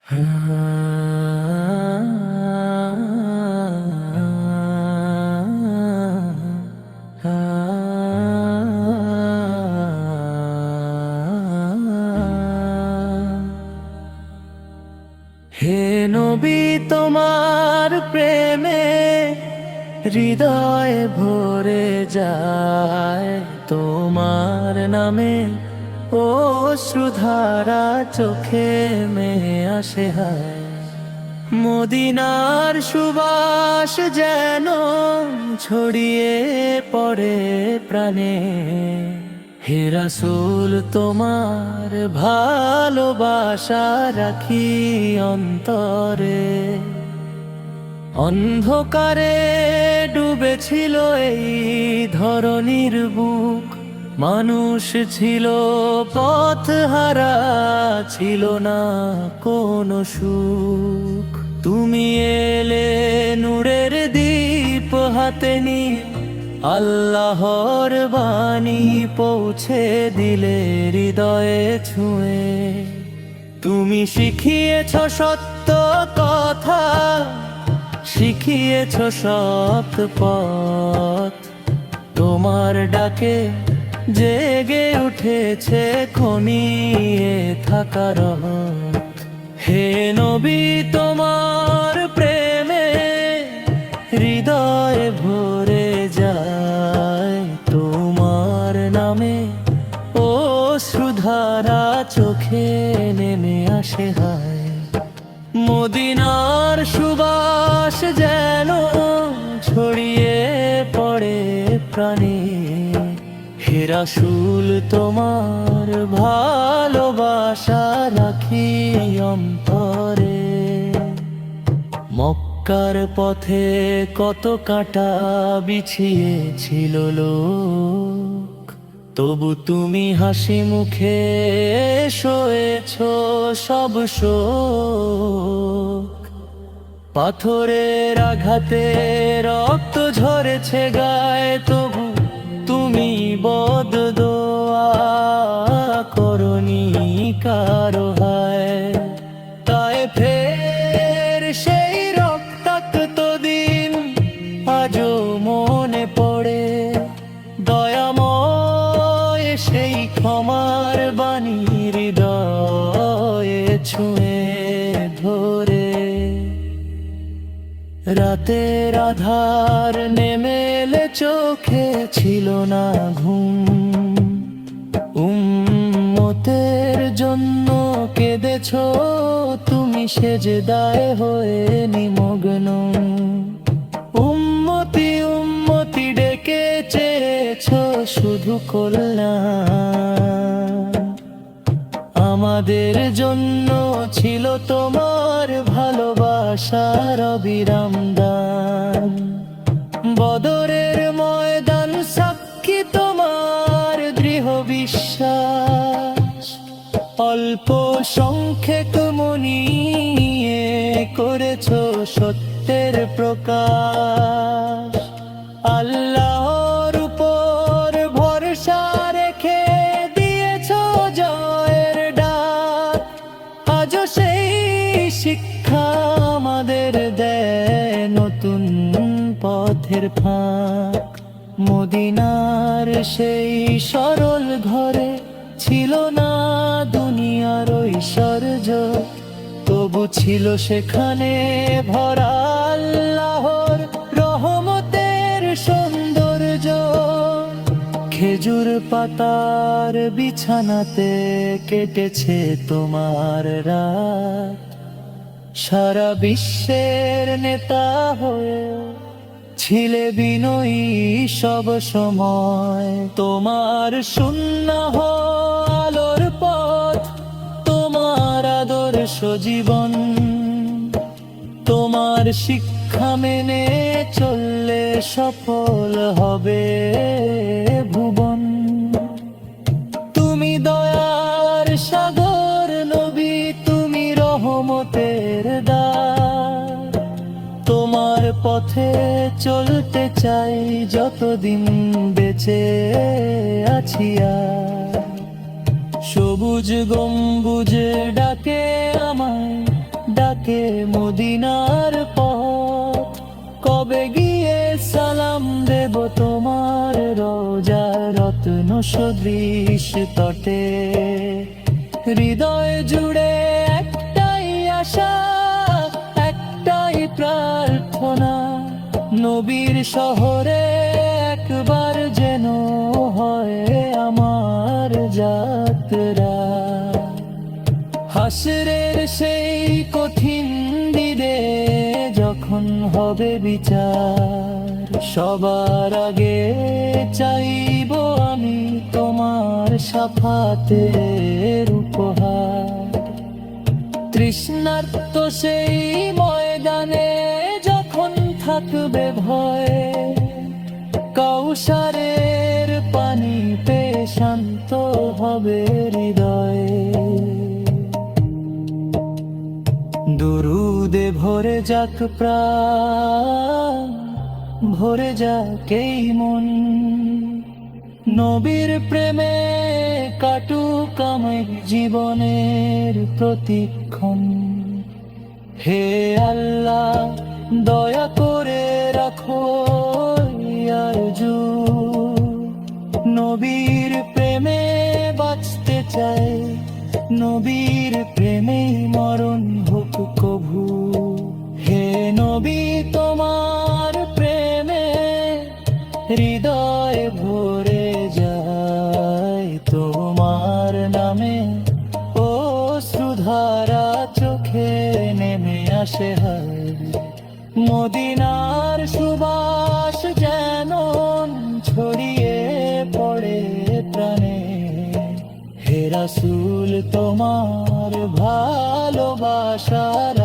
হে নবী, তোমার প্রেমে হৃদয় ভরে যায়। তোমার নামে অশ্রুধারা চোখে মেয়ে আসে হায়। মদিনার সুবাস যেন ছড়িয়ে পড়ে প্রাণে। হে রাসূল, তোমার ভালোবাসা রাখি অন্তরে। অন্ধকারে ডুবেছিল এই ধরনীর বুক, মানুষ ছিল পথহারা, ছিল না কোনো সুখ। তুমি এলে নূরের দীপ হাতে নিয়ে, আল্লাহর বাণী পৌঁছে দিলে হৃদয়ে ছুঁয়ে। তুমি শিখিয়েছ সত্য কথা, শিখিয়েছ সৎ পথ। তোমার ডাকে জেগে উঠেছে ঘনিয়ে থাকা রহমত। হে নবী, তোমার প্রেমে হৃদয় ভরে যায়। তোমার নামে অশ্রুধারা চোখে নেমে আসে হায়। মদিনার সুবাস যেন ছড়িয়ে পড়ে প্রাণে। হে রাসূল, তোমার ভালোবাসা রাখি অন্তরে। মক্কার পথে কত কাঁটা বিছিয়েছিল লোক, তবু তুমি হাসি মুখে সয়েছ সব শোক। পাথরের আঘাতে রক্ত ঝরেছে গায়ে, তবু তুমি বদদোয়া করনি কারো হায়। তায়েফের সেই রক্তাক্ত দিন আজও মনে পড়ে। দয়াময় সেই ক্ষমার বাণী হৃদয়ে ছুঁয়ে ধরে। রাতের আধার নেমে এলে চোখে ছিল না ঘুম, উম্মতের জন্য কেঁদেছ তুমি সেজদায় হয়ে নিমগ্ন। উম্মতি উম্মতি ডেকে চেয়েছ শুধু কল্যাণ। আমাদের জন্য ছিল তোমার ভালোবাসার অবিরাম দান। বদরের ময়দান সাক্ষী তোমার দৃঢ় বিশ্বাস। অল্প সংখ্যক মনিয়ে করেছ সত্যের প্রকাশ। আল্লাহর উপর ভরসা রেখে দিয়েছ জয়ের ডাক। আজও সেই শিক্ষা আমাদের দেয় নতুন পথের ফাঁক। মদিনার সেই সরল ঘরে ছিল না দুনিয়ার ঐশ্বর্য, তবু ছিল সেখানে ভরা আল্লাহর রহমতের সৌন্দর্য। খেজুর পাতার বিছানাতে কেটেছে তোমার রাত। সারা বিশ্বের নেতা হয়ে ছিলে বিনয়ী সব সময়। তোমার সুন্নাহ আলোর পথ, তোমার আদর্শ জীবন। তোমার শিক্ষা মেনে চললে সফল হবে ভুবন। তুমি দয়ার সাগর নবী, তুমি রহমতের দ্বার। তোমার পথে চলতে চাই যতদিন বেঁচে আছি আর। সবুজ গম্বুজে ডাকে আমায় থাকে মদিনার পথ। কবে গিয়ে সালাম দেব তোমার রোজার রত্ন সদৃশ তটে। হৃদয় জুড়ে একটাই আশা, একটাই প্রার্থনা, নবীর শহরে একবার যেন হয় আমার যাত্রা। হাসরের সেই কঠিন দিনে যখন হবে বিচার, সবার আগে চাইব আমি তোমার শাফাতের উপহার। তৃষ্ণার্ত সেই ময়দানে যখন থাকবে ভয়, কাউসারের পানি পেয়ে শান্ত হবে হৃদয়। দুরুদে ভরে যাক প্রাণ, ভরে যাক এই মন, নবীর প্রেমে কাটুক আমার জীবনের প্রতিক্ষণ। হে আল্লাহ দয়া করে রাখো আরজু, নবীর প্রেমে বাঁচতে চাই, নবীর প্রেমেই মরণ হোক কভু। হে নবী তোমার প্রেমে হৃদয় ভরে যায়, তোমার নামে অশ্রুধারা চোখে নেমে আসে হায়। মদিনার সুবাস যেন ছড়িয়ে পড়ে প্রাণে। হে রাসূল তোমার ভালোবাসার